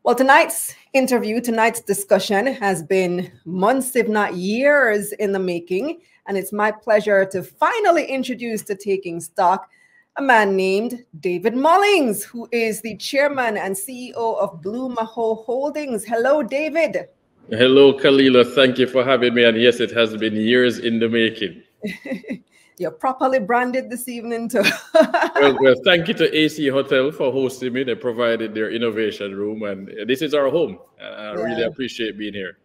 Well, tonight's discussion has been months, if not years, in the making. And it's my pleasure to finally introduce to Taking Stock a man named David Mullings, who is the chairman and CEO of Blue Mahoe Holdings. Hello, David. Hello, Kalilah. Thank you for having me. And yes, it has been years in the making. You're properly branded this evening too. well, thank you to AC Hotel for hosting me. They provided their innovation room, and this is our home. I really appreciate being here.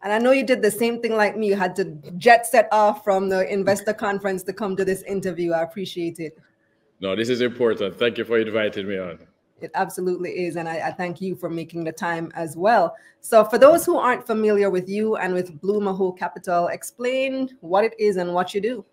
And I know you did the same thing like me. You had to jet set off from the investor conference to come to this interview. I appreciate it. No, this is important. Thank you for inviting me on. It absolutely is. And I thank you for making the time as well. So for those who aren't familiar with you and with Blue Mahoe Capital, explain what it is and what you do.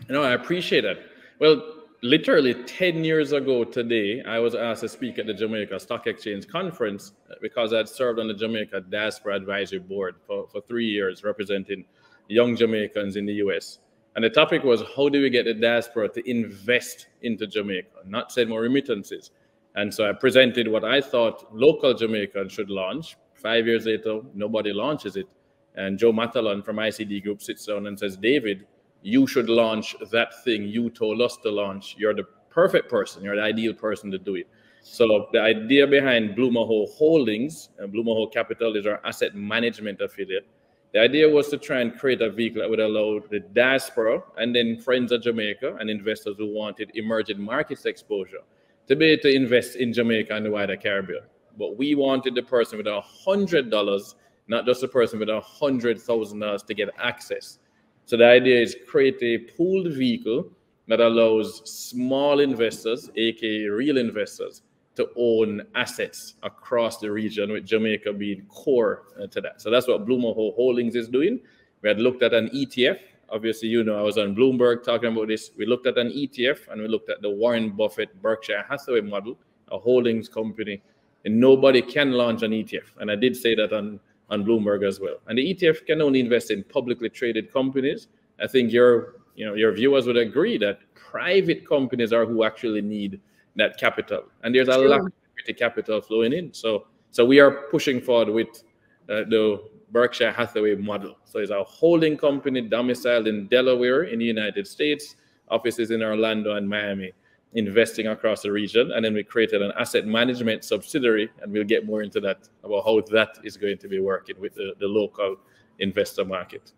No, I appreciate that. Well, literally 10 years ago today, I was asked to speak at the Jamaica Stock Exchange Conference because I had served on the Jamaica Diaspora Advisory Board for 3 years, representing young Jamaicans in the US. And the topic was, how do we get the diaspora to invest into Jamaica, not send more remittances? And so I presented what I thought local Jamaicans should launch. 5 years later, nobody launches it. And Joe Matalan from ICD Group sits down and says, David, you should launch that thing you told us to launch. You're the perfect person. You're the ideal person to do it. So the idea behind Blue Mahoe Holdings, and Blue Mahoe Capital is our asset management affiliate. The idea was to try and create a vehicle that would allow the diaspora and then friends of Jamaica and investors who wanted emerging markets exposure to be able to invest in Jamaica and the wider Caribbean. But we wanted the person with $100, not just the person with $100,000 to get access. So the idea is create a pooled vehicle that allows small investors, aka real investors, to own assets across the region, with Jamaica being core to that. So that's what Blue Mahoe Holdings is doing. We had looked at an ETF. Obviously, you know, I was on Bloomberg talking about this. We looked at an ETF and we looked at the Warren Buffett Berkshire Hathaway model, a holdings company, and nobody can launch an ETF. And I did say that on Bloomberg as well. And the ETF can only invest in publicly traded companies. I think your viewers would agree that private companies are who actually need that capital. And there's a lack of capital flowing in. So we are pushing forward with the Berkshire Hathaway model. So it's a holding company domiciled in Delaware in the United States, offices in Orlando and Miami, investing across the region. And then we created an asset management subsidiary, and we'll get more into that, about how that is going to be working with the local investor market.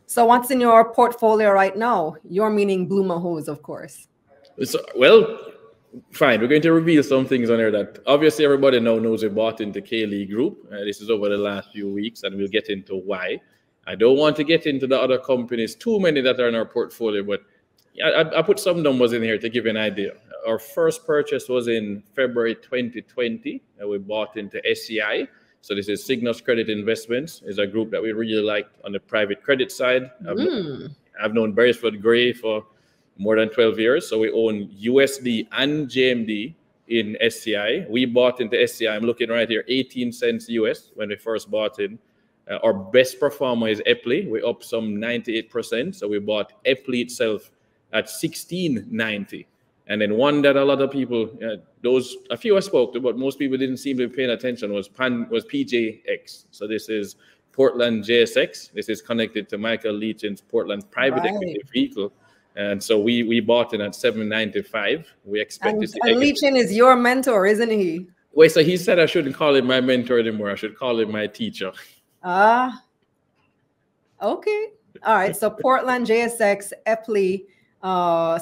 So what's in your portfolio right now? You're meaning Blue Mahoes, of course. So, well, fine. We're going to reveal some things on there that obviously everybody now knows we bought into Kalilah Group. This is over the last few weeks, and we'll get into why. I don't want to get into the other companies, too many that are in our portfolio, but I put some numbers in here to give you an idea. Our first purchase was in February 2020. We bought into SCI. So this is Cygnus Credit Investments. It's a group that we really liked on the private credit side. I've known Beresford Gray for more than 12 years. So we own USD and JMD in SCI. We bought into SCI. I'm looking right here, 18 cents US when we first bought in. Our best performer is Epley. We're up some 98%. So we bought Epley itself at $16.90. And then one that a lot of people, a few I spoke to, but most people didn't seem to be paying attention, was PJX. So this is Portland JSX. This is connected to Michael Leachin's Portland private equity vehicle. And so we bought it at $7.95. We expected to. And Leachin is your mentor, isn't he? Wait, so he said I shouldn't call him my mentor anymore. I should call him my teacher. Okay. All right. So Portland JSX, Epley,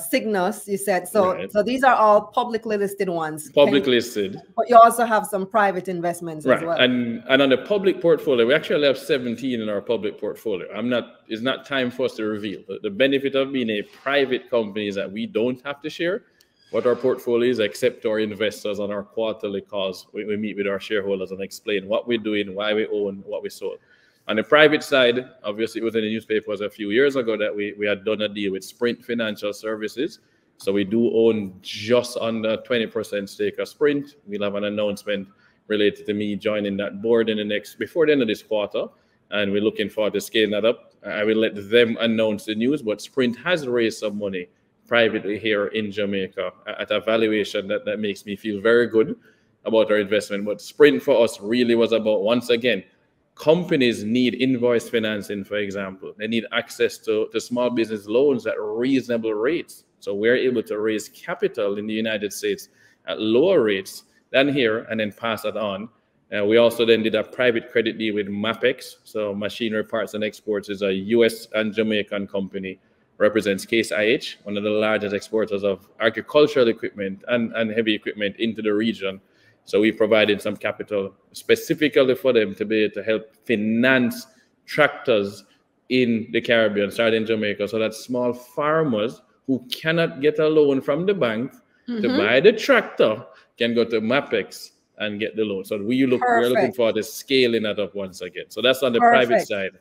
Cygnus, you said. So right. So these are all publicly listed ones. Publicly listed. But you also have some private investments as well. And on the public portfolio, we actually have 17 in our public portfolio. It's not time for us to reveal. The benefit of being a private company is that we don't have to share what our portfolio is, except to our investors on our quarterly calls. We meet with our shareholders and explain what we're doing, why we own, what we sold. On the private side, obviously it was in the newspapers a few years ago that we had done a deal with Sprint Financial Services. So we do own just under 20% stake of Sprint. We'll have an announcement related to me joining that board before the end of this quarter. And we're looking forward to scaling that up. I will let them announce the news, but Sprint has raised some money privately here in Jamaica at a valuation that makes me feel very good about our investment. But Sprint for us really was about, once again, companies need invoice financing, for example. They need access to small business loans at reasonable rates. So we're able to raise capital in the United States at lower rates than here and then pass that on. We also then did a private credit deal with MAPEX. So Machinery Parts and Exports is a US and Jamaican company, represents Case IH, one of the largest exporters of agricultural equipment and heavy equipment into the region. So we provided some capital specifically for them to be able to help finance tractors in the Caribbean, starting in Jamaica, so that small farmers who cannot get a loan from the bank to buy the tractor can go to MAPEX and get the loan. So we're looking forward to scaling that up once again. So that's on the private side.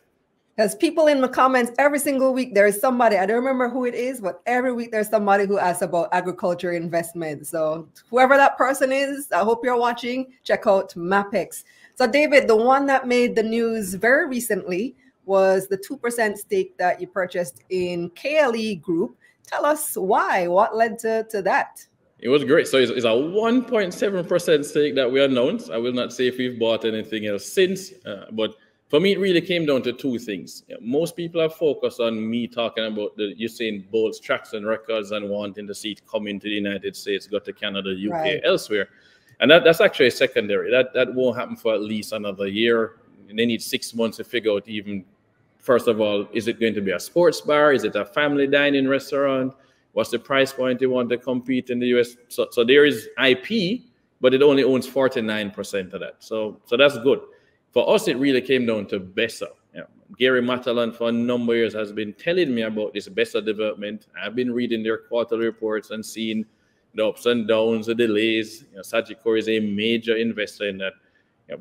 Because people in the comments every single week, there is somebody, I don't remember who it is, but every week there's somebody who asks about agriculture investment. So whoever that person is, I hope you're watching, check out MAPEX. So David, the one that made the news very recently was the 2% stake that you purchased in Kalilah Group. Tell us why, what led to that? It was great. So it's a 1.7% stake that we announced. I will not say if we've bought anything else since, but for me, it really came down to two things. Most people are focused on me talking about the Usain Bolt's tracks and records and wanting to see it come into the United States, go to Canada, UK, elsewhere. And that's actually secondary. That won't happen for at least another year. They need 6 months to figure out even, first of all, is it going to be a sports bar? Is it a family dining restaurant? What's the price point you want to compete in the US? So there is IP, but it only owns 49% of that. So that's good. For us, it really came down to BESA. Gary Matalan for a number of years has been telling me about this BESA development. I've been reading their quarterly reports and seeing the ups and downs, the delays. Sagicor is a major investor in that.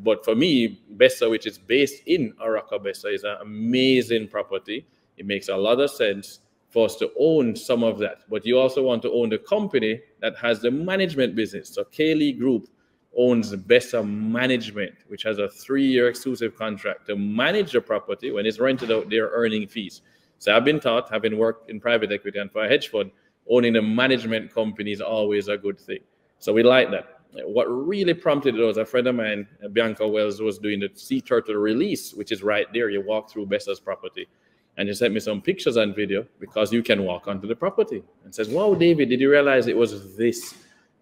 But for me, BESA, which is based in Araca BESA, is an amazing property. It makes a lot of sense for us to own some of that. But you also want to own the company that has the management business. So Kalilah Group owns BESA Management, which has a 3-year exclusive contract to manage the property. When it's rented out, they're earning fees. So I've been taught, having worked in private equity and for a hedge fund, owning a management company is always a good thing. So we like that. What really prompted it was a friend of mine, Bianca Wells, was doing the sea turtle release, which is right there. You walk through BESA's property. And you sent me some pictures and video because you can walk onto the property. And says, wow, David, did you realize it was this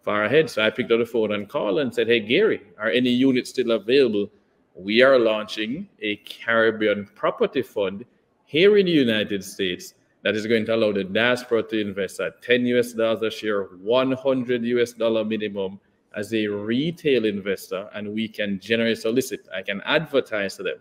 far ahead? So I picked up the phone and called and said, hey, Gary, are any units still available? We are launching a Caribbean property fund here in the United States that is going to allow the diaspora to invest at $10 US a share, $100 US minimum as a retail investor, and we can generally solicit. I can advertise to them.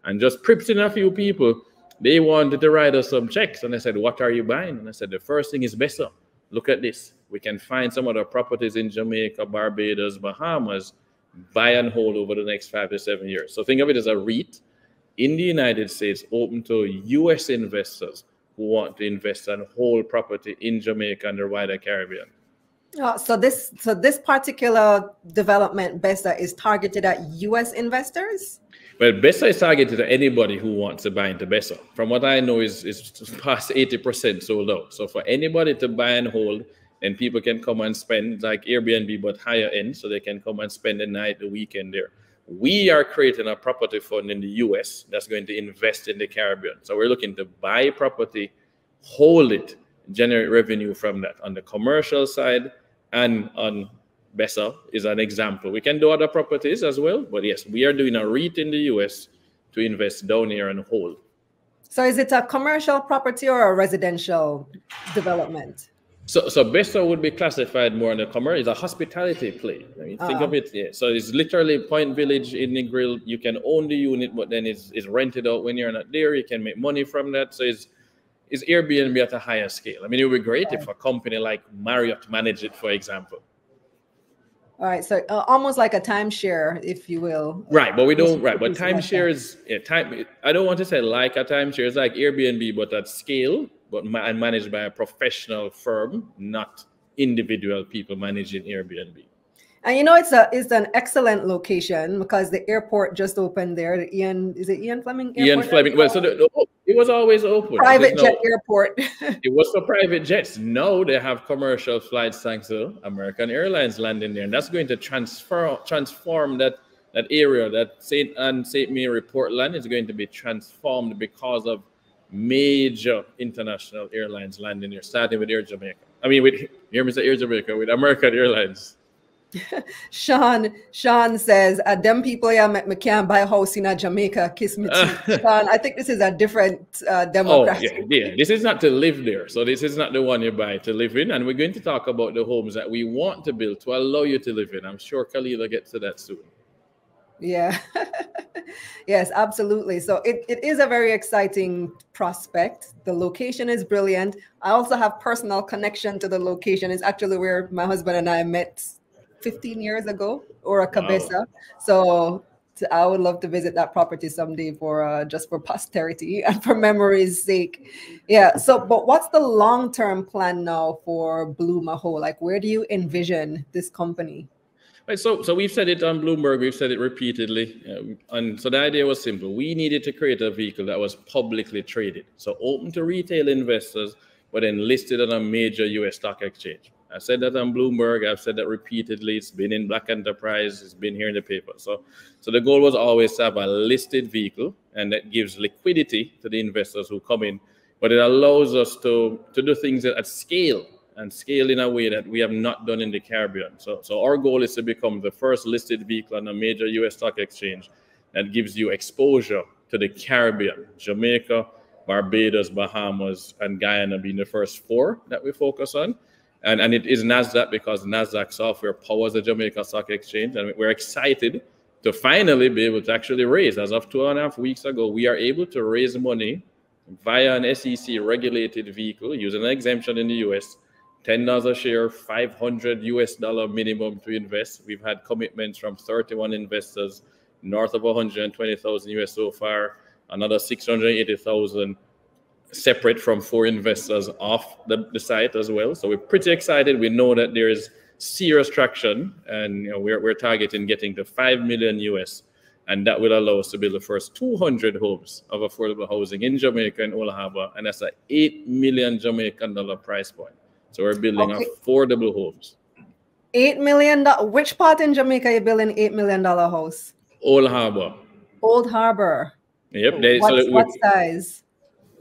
And just prips in a few people, they wanted to write us some checks. And I said, what are you buying? And I said, the first thing is BESA. Look at this. We can find some other properties in Jamaica, Barbados, Bahamas, buy and hold over the next 5 to 7 years. So think of it as a REIT in the United States, open to US investors who want to invest and hold property in Jamaica and the wider Caribbean. So this particular development, BESA, is targeted at US investors? Well, BESA is targeted to anybody who wants to buy into BESA. From what I know, is past 80% sold out. So for anybody to buy and hold, and people can come and spend like Airbnb, but higher end, so they can come and spend the night, the weekend there. We are creating a property fund in the US that's going to invest in the Caribbean. So we're looking to buy property, hold it, generate revenue from that on the commercial side, and on BESA is an example. We can do other properties as well, but yes, we are doing a REIT in the US to invest down here and hold. So is it a commercial property or a residential development? So BESA would be classified more in the commercial. It's a hospitality play. I mean, think of it. Yeah. So it's literally Point Village in the grill. You can own the unit, but then it's rented out when you're not there. You can make money from that. So it's Airbnb at a higher scale. I mean, it would be great if a company like Marriott managed it, for example. All right, so almost like a timeshare, if you will. Right, but we don't. Right, but timeshare is I don't want to say like a timeshare. It's like Airbnb, but at scale, and managed by a professional firm, not individual people managing Airbnb. And it's an excellent location because the airport just opened there. The Ian Fleming Ian Airport? Fleming. Well, so it was always open. Private jet airport. It was for private jets. Now they have commercial flights thanks to American Airlines landing there, and that's going to transform that area. That St. Mary Portland is going to be transformed because of major international airlines landing here, starting with Air Jamaica. I mean, Air Jamaica, with American Airlines. Sean says, them people me can't buy a house in Jamaica, kiss me too. Sean, I think this is a different demographic. Oh, yeah. This is not to live there. So this is not the one you buy to live in. And we're going to talk about the homes that we want to build to allow you to live in. I'm sure Kalilah gets to that soon. Yeah. Yes, absolutely. So it is a very exciting prospect. The location is brilliant. I also have personal connection to the location. It's actually where my husband and I met 15 years ago, or a cabeza. Wow. So I would love to visit that property someday for just for posterity and for memory's sake. Yeah. So, but what's the long-term plan now for Blue Mahoe? Like, where do you envision this company? Right, so we've said it on Bloomberg, we've said it repeatedly. And so the idea was simple. We needed to create a vehicle that was publicly traded. So open to retail investors, but then listed on a major US stock exchange. I said that on Bloomberg. I've said that repeatedly. It's been in Black Enterprise. It's been here in the paper. So the goal was always to have a listed vehicle, and that gives liquidity to the investors who come in. But it allows us to do things at scale, and scale in a way that we have not done in the Caribbean. So our goal is to become the first listed vehicle on a major US stock exchange that gives you exposure to the Caribbean, Jamaica, Barbados, Bahamas, and Guyana being the first 4 that we focus on. And it is NASDAQ because NASDAQ software powers the Jamaica Stock Exchange. And we're excited to finally be able to actually raise. As of 2.5 weeks ago, we are able to raise money via an SEC regulated vehicle using an exemption in the US, $10 a share, $500 minimum to invest. We've had commitments from 31 investors, north of 120,000 US so far, another 680,000 separate from 4 investors off the site as well. So we're pretty excited. We know that there is serious traction, and we're targeting getting to 5 million US, and that will allow us to build the first 200 homes of affordable housing in Jamaica and Old Harbour, and that's an $8 million Jamaican price point. So we're building affordable homes. $8 million. Which part in Jamaica are you building $8 million house? Old Harbour. Old Harbour. Yep. What size?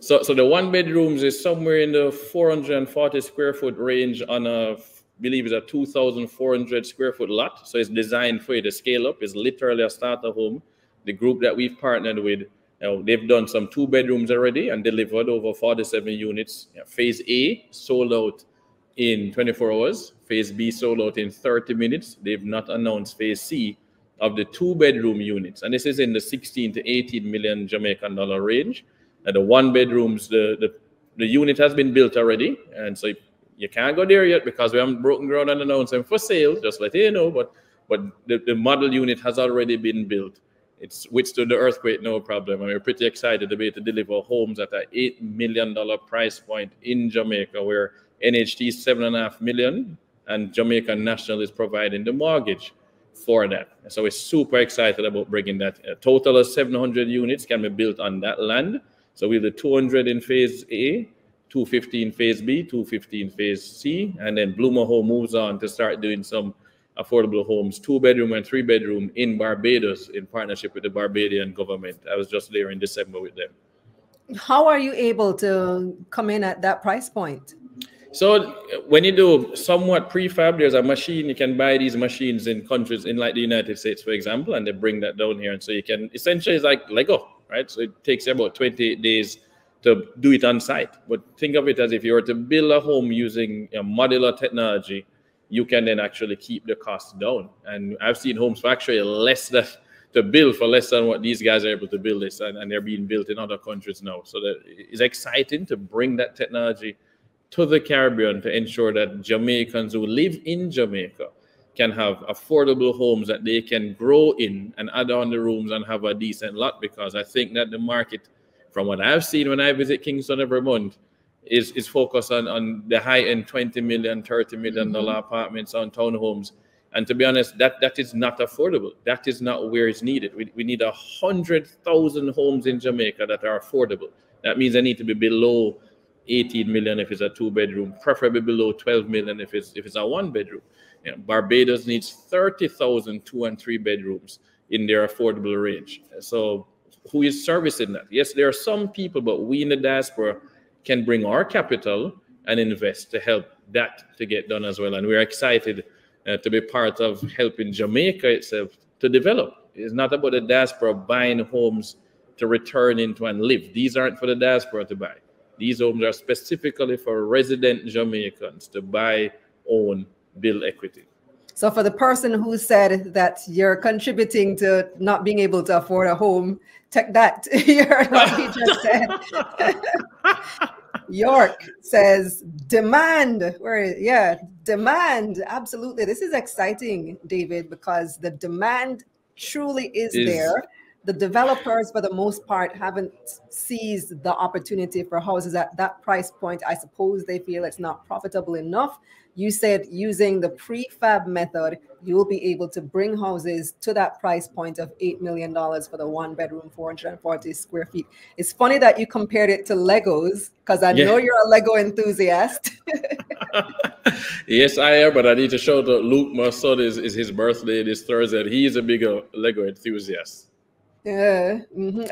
So the 1 bedrooms is somewhere in the 440 square foot range on I believe it's a 2,400 square foot lot. So it's designed for you to scale up. It's literally a starter home. The group that we've partnered with, they've done some 2 bedrooms already and delivered over 47 units. Phase A sold out in 24 hours. Phase B sold out in 30 minutes. They've not announced phase C of the 2 bedroom units. And this is in the 16 to 18 million Jamaican dollar range. And the 1 bedrooms, the unit has been built already. And so you can't go there yet because we haven't broken ground and announced them for sale, just let you know. But the model unit has already been built. It's withstood the earthquake, no problem. And we're pretty excited to be able to deliver homes at an $8 million price point in Jamaica, where NHT is $7.5 million, and Jamaican National is providing the mortgage for that. So we're super excited about bringing that. A total of 700 units can be built on that land. So we have the 200 in phase A, 250 in phase B, 250 in phase C, and then Blue Mahoe moves on to start doing some affordable homes, 2 bedroom and 3 bedroom in Barbados in partnership with the Barbadian government. I was just there in December with them. How are you able to come in at that price point? So when you do somewhat prefab, there's a machine. You can buy these machines in countries in like the United States, for example, and they bring that down here. And so you can, essentially it's like Lego, right? So it takes you about 28 days to do it on site. But think of it as if you were to build a home using modular technology, you can then actually keep the cost down. And I've seen homes for actually less than to build for less than what these guys are able to build this, and they're being built in other countries now. So that it's exciting to bring that technology to the Caribbean to ensure that Jamaicans who live in Jamaica can have affordable homes that they can grow in and add on the rooms and have a decent lot. Because I think that the market, from what I've seen when I visit Kingston every month, is focused on the high-end $20 million, $30 million apartments on townhomes. And to be honest, that is not affordable. That is not where it's needed. We need 100,000 homes in Jamaica that are affordable. That means they need to be below 18 million if it's a 2-bedroom, preferably below 12 million if it's a 1-bedroom. You know, Barbados needs 30,000 2- and 3-bedrooms in their affordable range. So who is servicing that? Yes, there are some people, but we in the diaspora can bring our capital and invest to help that to get done as well. And we're excited to be part of helping Jamaica itself to develop. It's not about the diaspora buying homes to return into and live. These aren't for the diaspora to buy. These homes are specifically for resident Jamaicans to buy, own, build equity. So for the person who said that you're contributing to not being able to afford a home, take that. You heard what he just said. York says demand. Demand. Absolutely. This is exciting, David, because the demand truly is there. The developers, for the most part, haven't seized the opportunity for houses at that price point. I suppose they feel it's not profitable enough. You said using the prefab method, you will be able to bring houses to that price point of $8 million for the 1-bedroom, 440 square feet. It's funny that you compared it to Legos, because I know you're a Lego enthusiast. Yes, I am, but I need to show that Luke, my son, is his birthday this Thursday. He is a bigger Lego enthusiast. Yeah,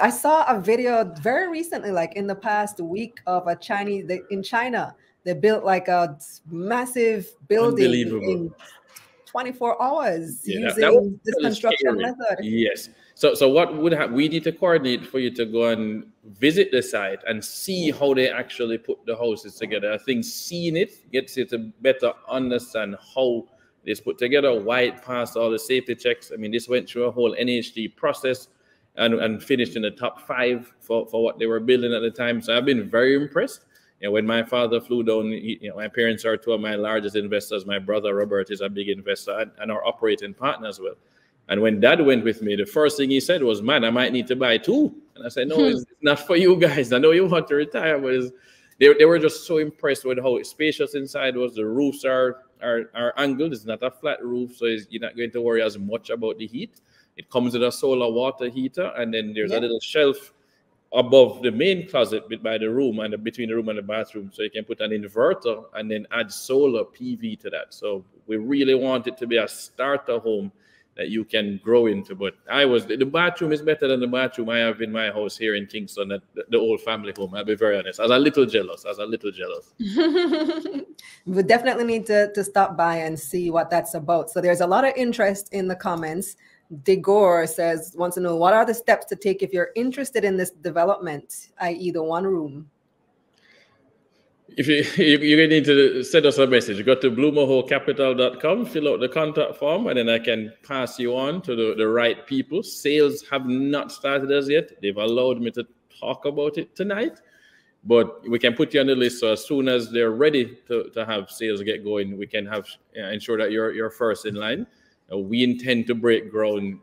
I saw a video very recently, like in the past week, of a Chinese in China. They built like a massive building in 24 hours using this construction method. Yes. So what would happen? We need to coordinate for you to go and visit the site and see how they actually put the houses together. I think seeing it gets you to better understand how it's put together, why it passed all the safety checks. I mean, this went through a whole NHD process and finished in the top 5 for what they were building at the time. So I've been very impressed. You know, when my father flew down, my parents are 2 of my largest investors. My brother Robert is a big investor and our operating partner as well. And when Dad went with me, the first thing he said was, "Man, I might need to buy 2." And I said, "No, it's not for you guys. I know you want to retire, but they were just so impressed with how spacious inside was. The roofs are angled. It's not a flat roof, so you're not going to worry as much about the heat. It comes with a solar water heater, and then there's a little shelf above the main closet by the room and between the room and the bathroom, so you can put an inverter and then add solar PV to that. So we really want it to be a starter home that you can grow into. But the bathroom is better than the bathroom I have in my house here in Kingston, at the old family home. I'll be very honest. I was a little jealous. We definitely need to stop by and see what that's about. So there's a lot of interest in the comments. Degore wants to know, what are the steps to take if you're interested in this development, i.e. the 1 room? If you need to send us a message, go to bluemahoecapital.com, fill out the contact form, and then I can pass you on to the right people. Sales have not started as yet. They've allowed me to talk about it tonight, but we can put you on the list. So as soon as they're ready to have sales get going, we can ensure that you're first in line. We intend to break ground,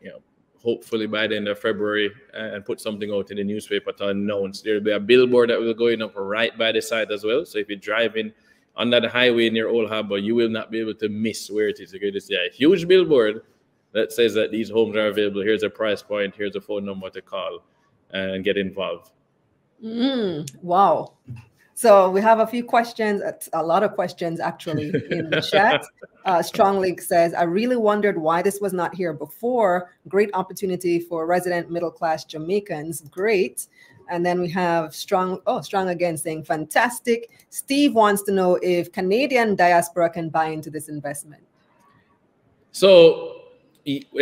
hopefully by the end of February, and put something out in the newspaper to announce. There'll be a billboard that will go in up right by the site as well. So if you're driving on that highway near Old Harbour, you will not be able to miss where it is. You're going to see a huge billboard that says that these homes are available. Here's a price point. Here's a phone number to call and get involved. Wow. So we have a few questions, a lot of questions actually in the chat. Stronglink says, I really wondered why this was not here before. Great opportunity for resident middle-class Jamaicans. Great. And then we have Strong again saying, fantastic. Steve wants to know if Canadian diaspora can buy into this investment. So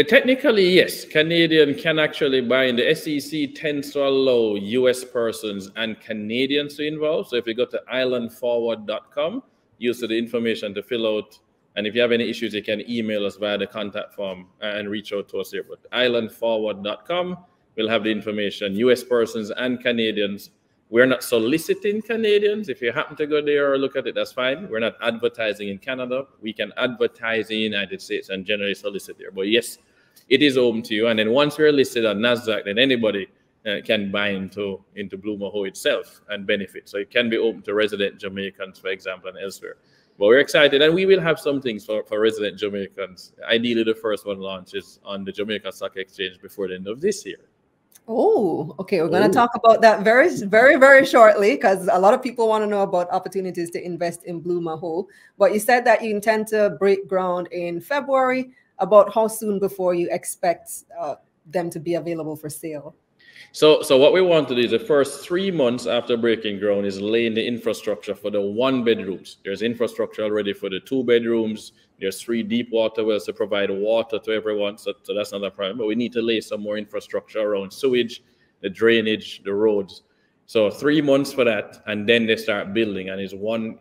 technically, yes, Canadian can actually buy in. The SEC tends to allow US persons and Canadians to involve. So if you go to islandforward.com, use the information to fill out. And if you have any issues, you can email us via the contact form and reach out to us here. But islandforward.com will have the information. US persons and Canadians. We're not soliciting Canadians. If you happen to go there or look at it, that's fine. We're not advertising in Canada. We can advertise in the United States and generally solicit there. But yes, it is open to you. And then once we're listed on NASDAQ, then anybody can buy into Blue Mahoe itself and benefit. So it can be open to resident Jamaicans, for example, and elsewhere. But we're excited, and we will have some things for resident Jamaicans. Ideally, the first one launches on the Jamaica Stock Exchange before the end of this year. Oh, okay. We're going to talk about that very shortly, because a lot of people want to know about opportunities to invest in Blue Mahoe. But you said that you intend to break ground in February. About how soon before you expect them to be available for sale? So what we want to do is the first 3 months after breaking ground is laying the infrastructure for the 1-bedrooms. There's infrastructure already for the 2 bedrooms. There's 3 deep water wells to provide water to everyone. So that's not a problem. But we need to lay some more infrastructure around sewage, the drainage, the roads. So 3 months for that, and then they start building. And it's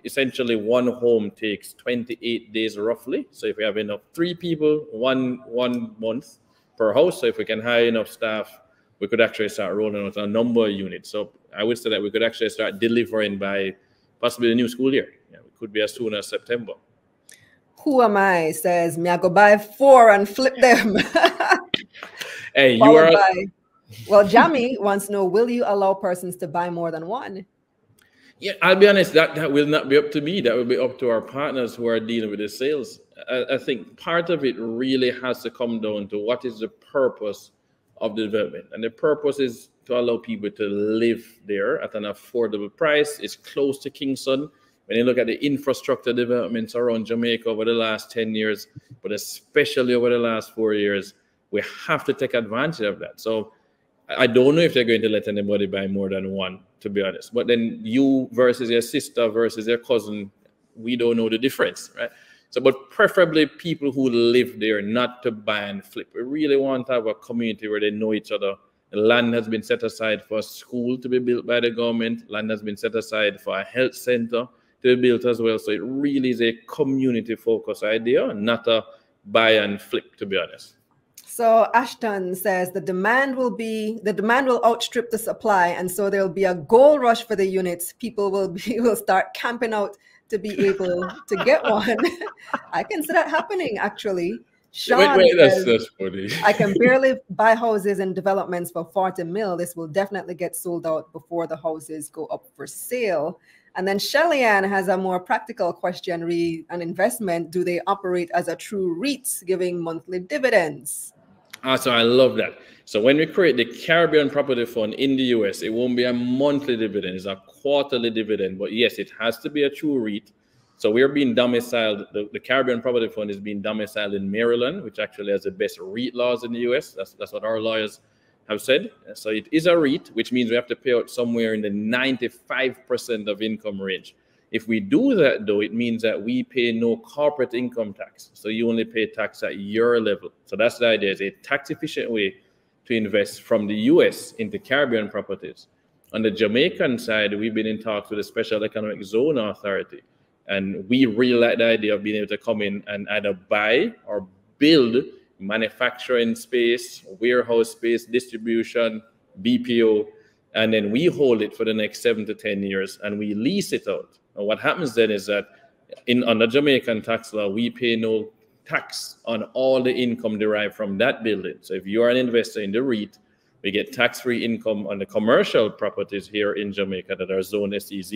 essentially one home takes 28 days roughly. So if we have enough, 3 people, one month per house. So if we can hire enough staff, we could actually start rolling out a number of units. So I would say that we could actually start delivering by possibly the new school year. Yeah, it could be as soon as September. Who am I? Says, me I go buy 4 and flip them. Hey, you are... Well, Jamie wants to know, will you allow persons to buy more than 1? Yeah, I'll be honest, that will not be up to me. That will be up to our partners who are dealing with the sales. I think part of it really has to come down to what is the purpose of the development. And the purpose is to allow people to live there at an affordable price. It's close to Kingston. When you look at the infrastructure developments around Jamaica over the last 10 years, but especially over the last 4 years, we have to take advantage of that. So I don't know if they're going to let anybody buy more than 1, to be honest. But then you versus your sister versus your cousin, we don't know the difference, right? So, but preferably people who live there, not to buy and flip. We really want to have a community where they know each other. The land has been set aside for a school to be built by the government. Land has been set aside for a health center to be built as well. So it really is a community-focused idea, not a buy and flip, to be honest. So Ashton says the demand will outstrip the supply, and so there'll be a gold rush for the units. People will start camping out to be able to get one. I can see that happening, actually. Sean says, that's funny. I can barely buy houses and developments for 40 mil. This will definitely get sold out before the houses go up for sale. And then Shelly-Ann has a more practical question. An investment, do they operate as a true REIT, giving monthly dividends? So I love that. So when we create the Caribbean Property Fund in the US, it won't be a monthly dividend, it's a quarterly dividend. But yes, it has to be a true REIT. So we're being domiciled, the Caribbean Property Fund is being domiciled in Maryland, which actually has the best REIT laws in the US. That's what our lawyers have said. So it is a REIT, which means we have to pay out somewhere in the 95% of income range. If we do that, though, it means that we pay no corporate income tax. So you only pay tax at your level. So that's the idea. It's a tax-efficient way to invest from the US into Caribbean properties. On the Jamaican side, we've been in talks with the Special Economic Zone Authority. And we really like the idea of being able to come in and either buy or build manufacturing space, warehouse space, distribution, BPO, and then we hold it for the next 7 to 10 years and we lease it out. And what happens then is that under Jamaican tax law, we pay no tax on all the income derived from that building. So if you are an investor in the REIT, we get tax-free income on the commercial properties here in Jamaica that are zone SEZ,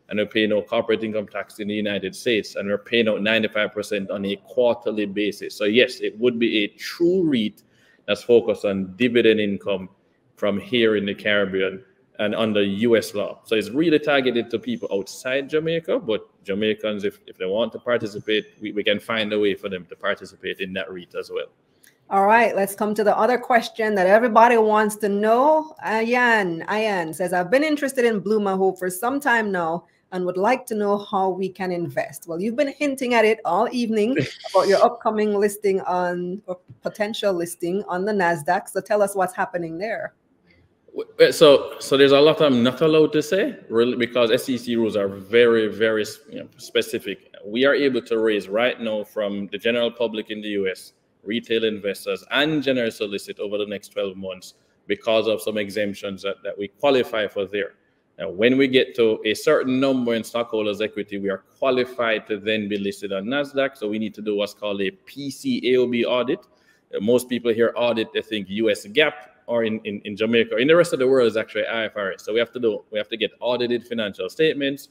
and we pay no corporate income tax in the United States, and we're paying out 95% on a quarterly basis. So yes, it would be a true REIT that's focused on dividend income from here in the Caribbean and under US law. So it's really targeted to people outside Jamaica, but Jamaicans, if they want to participate, we can find a way for them to participate in that REIT as well. All right, let's come to the other question that everybody wants to know. Ayan says, I've been interested in Blue Mahoe for some time now and would like to know how we can invest. Well, you've been hinting at it all evening about your upcoming listing or potential listing on the NASDAQ. So tell us what's happening there. So there's a lot I'm not allowed to say, really, because SEC rules are very, very specific. We are able to raise right now from the general public in the US, retail investors, and general solicit over the next 12 months because of some exemptions that we qualify for there. Now, when we get to a certain number in stockholders' equity, we are qualified to then be listed on NASDAQ. So we need to do what's called a PCAOB audit. Most people here audit, they think US GAAP, or in Jamaica. In the rest of the world is actually IFRS. So we have to get audited financial statements.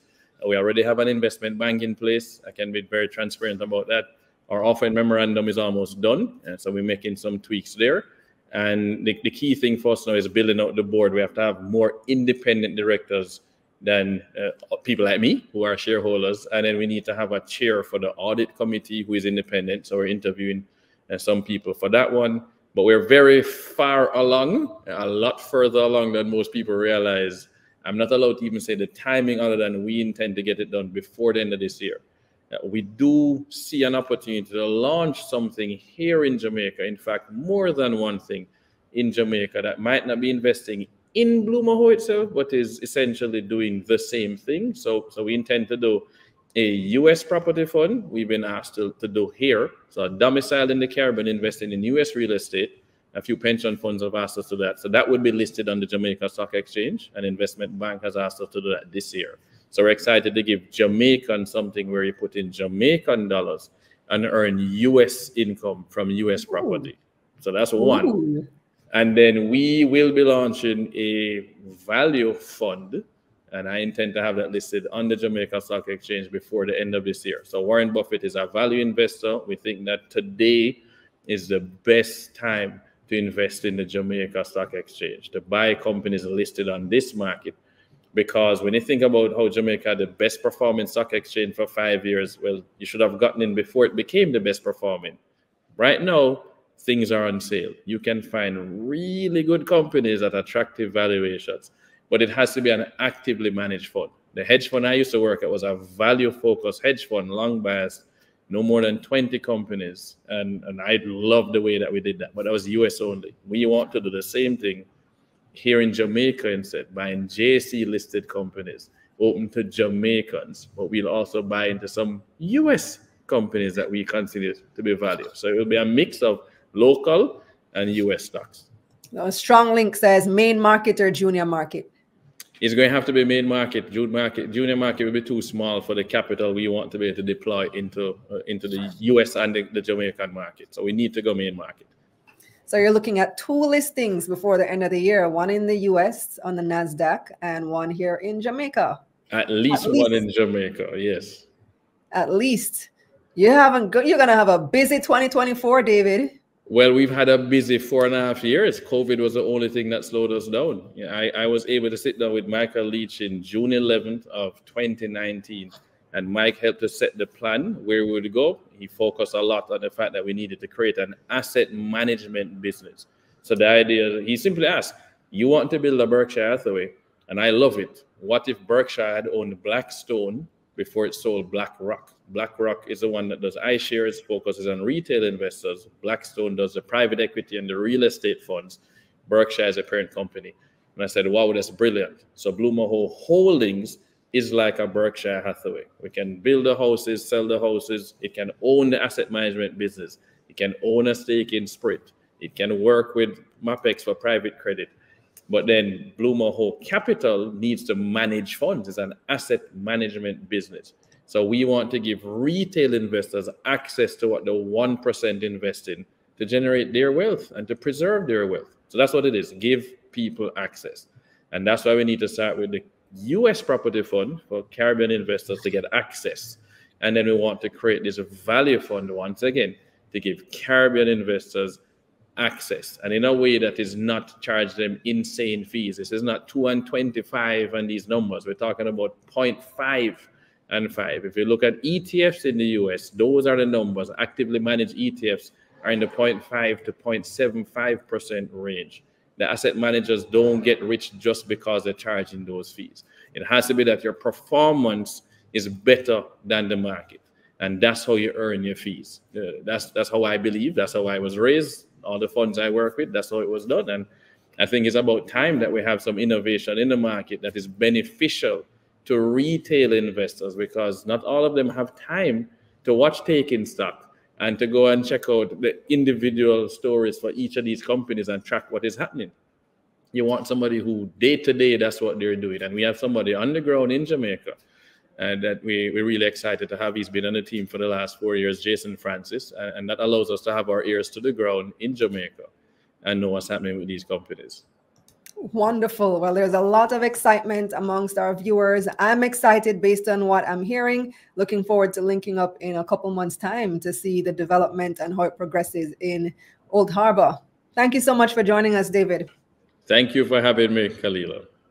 We already have an investment bank in place. I can be very transparent about that. Our offering memorandum is almost done, and so we're making some tweaks there. And the key thing for us now is building out the board. We have to have more independent directors than people like me who are shareholders. And then we need to have a chair for the audit committee who is independent. So we're interviewing some people for that one. But we're very far along, a lot further along than most people realize. I'm not allowed to even say the timing other than we intend to get it done before the end of this year. We do see an opportunity to launch something here in Jamaica. In fact, more than one thing in Jamaica that might not be investing in Blue Mahoe itself, but is essentially doing the same thing. So we intend to do a U.S. property fund. We've been asked to do here. So domiciled in the Caribbean, investing in U.S. real estate. A few pension funds have asked us to do that. So that would be listed on the Jamaica Stock Exchange. An investment bank has asked us to do that this year. So we're excited to give Jamaican something where you put in Jamaican dollars and earn U.S. income from U.S. property. So that's one. Ooh. And then we will be launching a value fund, and I intend to have that listed on the Jamaica Stock Exchange before the end of this year. So Warren Buffett is a value investor. We think that today is the best time to invest in the Jamaica Stock Exchange, to buy companies listed on this market. Because when you think about how Jamaica had the best performing stock exchange for 5 years, well, you should have gotten in before it became the best performing. Right now, things are on sale. You can find really good companies at attractive valuations, but it has to be an actively managed fund. The hedge fund I used to work at was a value-focused hedge fund, long biased, no more than 20 companies. And I love the way that we did that, but that was US only. We want to do the same thing here in Jamaica instead, buying JC listed companies, open to Jamaicans, but we'll also buy into some US companies that we consider to be valued. So it will be a mix of local and US stocks. A strong link says main market or junior market. It's going to have to be main market. Junior market will be too small for the capital we want to be able to deploy into the US and the Jamaican market. So we need to go main market. So you're looking at 2 listings before the end of the year, one in the US on the NASDAQ and one here in Jamaica. At least one in Jamaica, yes. At least. You're going to have a busy 2024, David. Well, we've had a busy 4.5 years. COVID was the only thing that slowed us down. I was able to sit down with Michael Leach in June 11th of 2019. And Mike helped us set the plan where we would go. He focused a lot on the fact that we needed to create an asset management business. So the idea, he simply asked, you want to build a Berkshire Hathaway? And I love it. What if Berkshire had owned Blackstone before it sold BlackRock? BlackRock is the one that does iShares, focuses on retail investors. Blackstone does the private equity and the real estate funds. Berkshire is a parent company. And I said, wow, that's brilliant. So Blue Mahoe Holdings is like a Berkshire Hathaway. We can build the houses, sell the houses. It can own the asset management business. It can own a stake in Sprint. It can work with MAPEX for private credit. But then Blue Mahoe Capital needs to manage funds. It's an asset management business. So we want to give retail investors access to what the 1% invest in to generate their wealth and to preserve their wealth. So that's what it is, give people access. And that's why we need to start with the US property fund for Caribbean investors to get access. And then we want to create this value fund once again to give Caribbean investors access, and in a way that is not charge them insane fees. This is not 2 and 25 and these numbers. We're talking about 0.5 and 5. If you look at ETFs in the US, those are the numbers. Actively managed ETFs are in the 0.5 to 0.75% range. The asset managers don't get rich just because they're charging those fees. It has to be that your performance is better than the market. And that's how you earn your fees. That's how I believe. That's how I was raised. All the funds I work with, that's how it was done. And I think it's about time that we have some innovation in the market that is beneficial to retail investors, because not all of them have time to watch Taking Stock and to go and check out the individual stories for each of these companies and track what is happening. You want somebody who day to day, that's what they're doing. And we have somebody on the ground in Jamaica and that we're really excited to have. He's been on the team for the last 4 years, Jason Francis, and that allows us to have our ears to the ground in Jamaica and know what's happening with these companies. Wonderful. Well, there's a lot of excitement amongst our viewers. I'm excited based on what I'm hearing. Looking forward to linking up in a couple months' time to see the development and how it progresses in Old Harbor. Thank you so much for joining us, David. Thank you for having me, Kalilah.